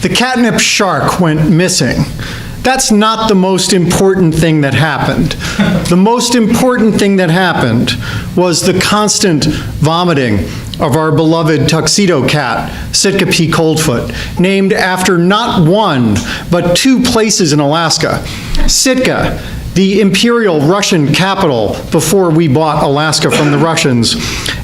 The catnip shark went missing. That's not the most important thing that happened. The most important thing that happened was the constant vomiting of our beloved tuxedo cat, Sitka P. Coldfoot, named after not one, but 2 places in Alaska. Sitka, the imperial Russian capital before we bought Alaska from the Russians,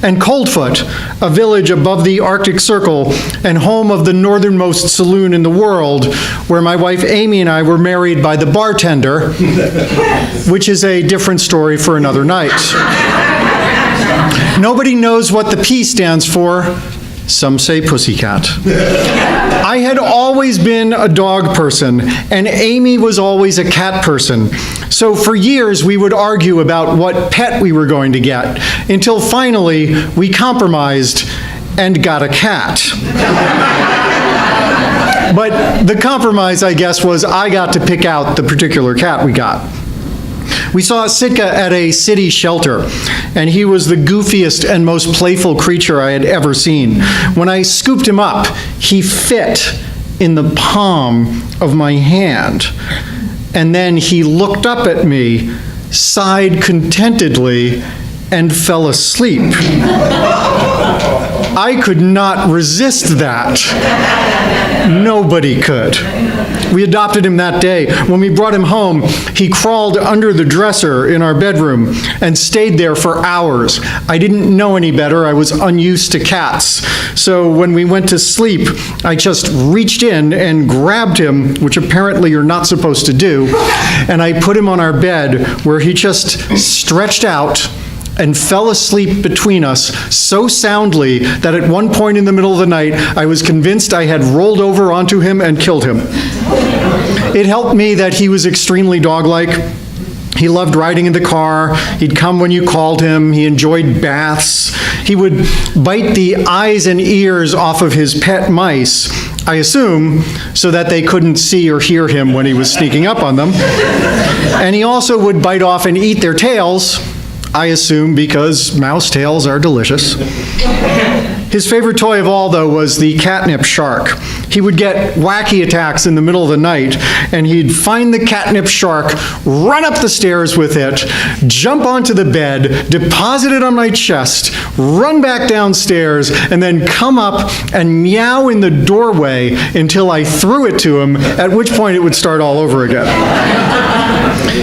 and Coldfoot, a village above the Arctic Circle and home of the northernmost saloon in the world, where my wife Amy and I were married by the bartender, which is a different story for another night. Nobody knows what the P stands for. Some say pussycat. I had always been a dog person, and Amy was always a cat person. So for years, we would argue about what pet we were going to get, until finally, we compromised and got a cat. But the compromise, I guess, was I got to pick out the particular cat we got. We saw Sitka at a city shelter, and he was the goofiest and most playful creature I had ever seen. When I scooped him up, he fit in the palm of my hand. And then he looked up at me, sighed contentedly, and fell asleep. I could not resist that. Nobody could. We adopted him that day. When we brought him home, he crawled under the dresser in our bedroom and stayed there for hours. I didn't know any better. I was unused to cats. So when we went to sleep, I just reached in and grabbed him, which apparently you're not supposed to do, and I put him on our bed where he just stretched out and fell asleep between us so soundly that at one point in the middle of the night, I was convinced I had rolled over onto him and killed him. It helped me that he was extremely dog-like. He loved riding in the car. He'd come when you called him. He enjoyed baths. He would bite the eyes and ears off of his pet mice, I assume, so that they couldn't see or hear him when he was sneaking up on them. And he also would bite off and eat their tails, I assume because mouse tails are delicious. His favorite toy of all, though, was the catnip shark. He would get wacky attacks in the middle of the night, and he'd find the catnip shark, run up the stairs with it, jump onto the bed, deposit it on my chest, run back downstairs, and then come up and meow in the doorway until I threw it to him, at which point it would start all over again.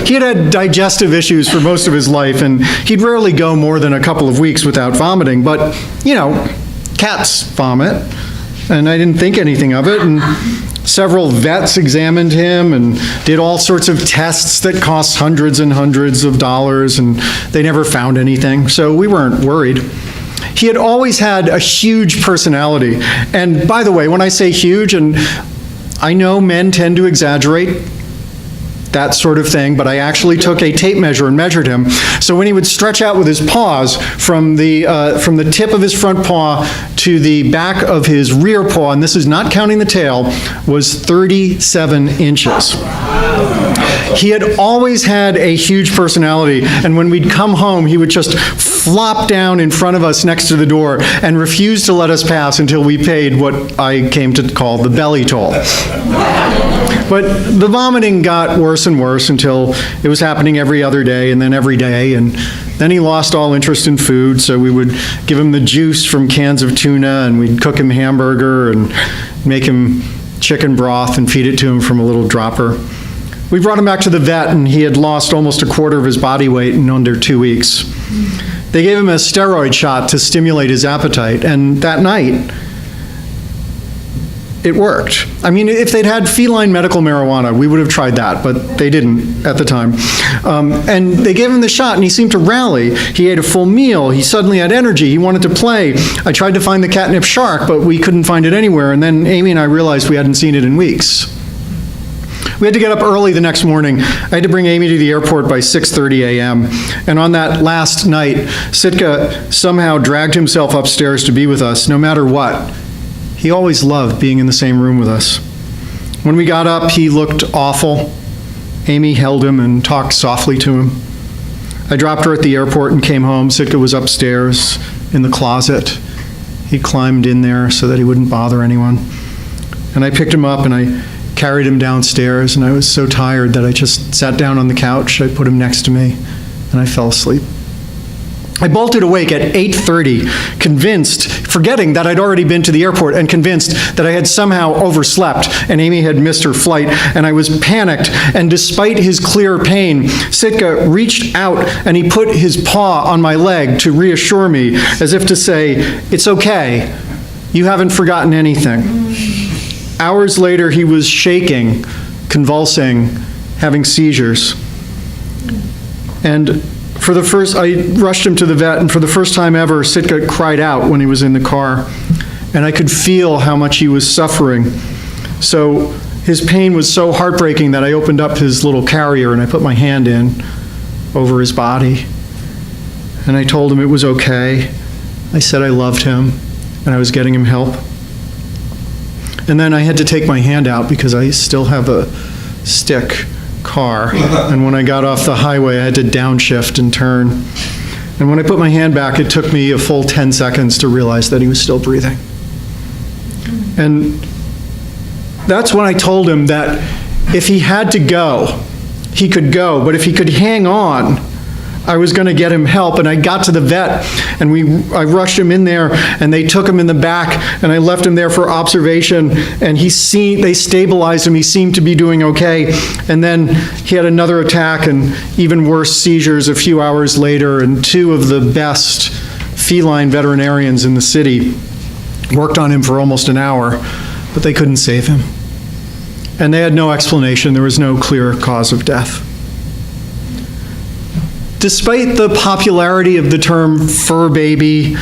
He had had digestive issues for most of his life, and he'd rarely go more than a couple of weeks without vomiting, but, you know, cats vomit, and I didn't think anything of it, and several vets examined him and did all sorts of tests that cost hundreds and hundreds of dollars, and they never found anything, so we weren't worried. He had always had a huge personality, and by the way, when I say huge, and I know men tend to exaggerate that sort of thing, but I actually took a tape measure and measured him. So when he would stretch out with his paws from the tip of his front paw to the back of his rear paw, and this is not counting the tail, was 37 inches. He had always had a huge personality, and when we'd come home, he would just flop down in front of us next to the door and refuse to let us pass until we paid what I came to call the belly toll. But the vomiting got worse and worse until it was happening every other day and then every day, and then he lost all interest in food, so we would give him the juice from cans of tuna, and we'd cook him hamburger and make him chicken broth and feed it to him from a little dropper. We brought him back to the vet, and he had lost almost a quarter of his body weight in under 2 weeks. They gave him a steroid shot to stimulate his appetite, and that night, it worked. I mean, if they'd had feline medical marijuana, we would have tried that, but they didn't at the time. And they gave him the shot, and he seemed to rally. He ate a full meal. He suddenly had energy. He wanted to play. I tried to find the catnip shark, but we couldn't find it anywhere, and then Amy and I realized we hadn't seen it in weeks. We had to get up early the next morning. I had to bring Amy to the airport by 6:30 a.m. And on that last night, Sitka somehow dragged himself upstairs to be with us, no matter what. He always loved being in the same room with us. When we got up, he looked awful. Amy held him and talked softly to him. I dropped her at the airport and came home. Sitka was upstairs in the closet. He climbed in there so that he wouldn't bother anyone. And I picked him up and I carried him downstairs, and I was so tired that I just sat down on the couch. I put him next to me, and I fell asleep. I bolted awake at 8:30, convinced, forgetting that I'd already been to the airport, and convinced that I had somehow overslept and Amy had missed her flight, and I was panicked. And despite his clear pain, Sitka reached out and he put his paw on my leg to reassure me, as if to say, "It's okay, you haven't forgotten anything." Hours later, he was shaking, convulsing, having seizures. And I rushed him to the vet, and for the first time ever, Sitka cried out when he was in the car. And I could feel how much he was suffering. So his pain was so heartbreaking that I opened up his little carrier and I put my hand in over his body. And I told him it was okay. I said I loved him and I was getting him help. And then I had to take my hand out because I still have a stick car. And when I got off the highway, I had to downshift and turn. And when I put my hand back, it took me a full 10 seconds to realize that he was still breathing. And that's when I told him that if he had to go, he could go. But if he could hang on, I was going to get him help. And I got to the vet, and I rushed him in there, and they took him in the back, and I left him there for observation. And they stabilized him. He seemed to be doing okay. And then he had another attack and even worse seizures a few hours later. And two of the best feline veterinarians in the city worked on him for almost an hour, but they couldn't save him. And they had no explanation. There was no clear cause of death. Despite the popularity of the term fur baby,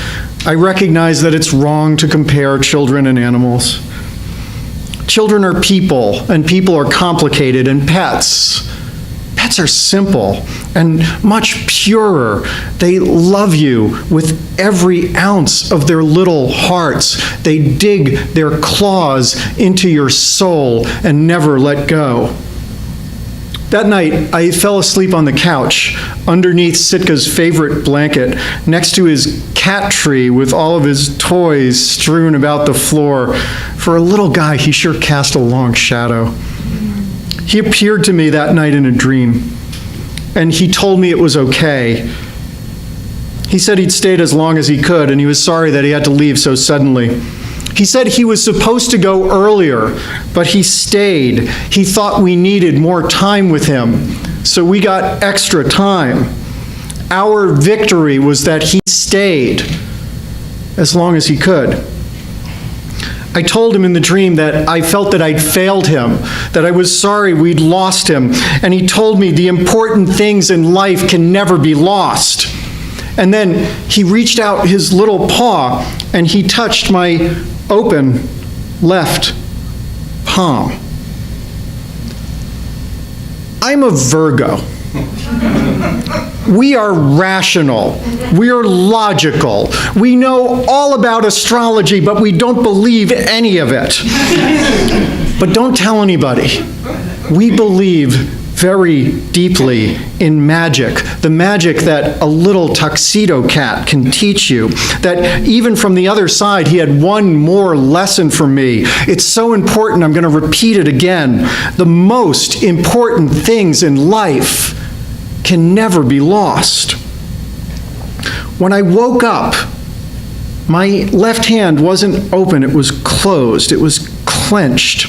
I recognize that it's wrong to compare children and animals. Children are people, and people are complicated, and pets are simple and much purer. They love you with every ounce of their little hearts. They dig their claws into your soul and never let go. That night, I fell asleep on the couch underneath Sitka's favorite blanket, next to his cat tree with all of his toys strewn about the floor. For a little guy, he sure cast a long shadow. He appeared to me that night in a dream, and he told me it was okay. He said he'd stayed as long as he could, and he was sorry that he had to leave so suddenly. He said he was supposed to go earlier, but he stayed. He thought we needed more time with him, so we got extra time. Our victory was that he stayed as long as he could. I told him in the dream that I felt that I'd failed him, that I was sorry we'd lost him, and he told me the important things in life can never be lost. And then he reached out his little paw and he touched my open left palm. I'm a Virgo. We are rational. We are logical. We know all about astrology, but we don't believe any of it. But don't tell anybody. We believe very deeply in magic, the magic that a little tuxedo cat can teach you, that even from the other side, he had one more lesson for me. It's so important, I'm going to repeat it again. The most important things in life can never be lost. When I woke up, my left hand wasn't open, it was closed, it was clenched.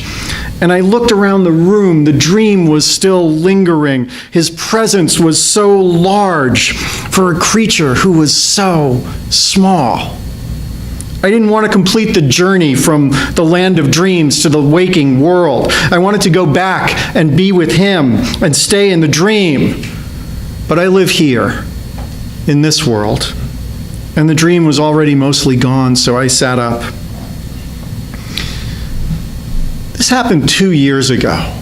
And I looked around the room. The dream was still lingering. His presence was so large for a creature who was so small. I didn't want to complete the journey from the land of dreams to the waking world. I wanted to go back and be with him and stay in the dream. But I live here, in this world. And the dream was already mostly gone, so I sat up. This happened 2 years ago.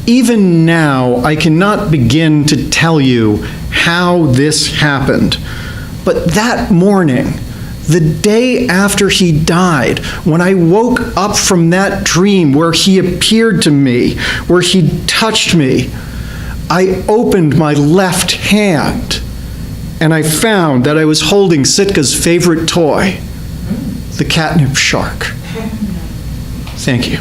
Even now, I cannot begin to tell you how this happened. But that morning, the day after he died, when I woke up from that dream where he appeared to me, where he touched me, I opened my left hand and I found that I was holding Sitka's favorite toy, the catnip shark. Thank you.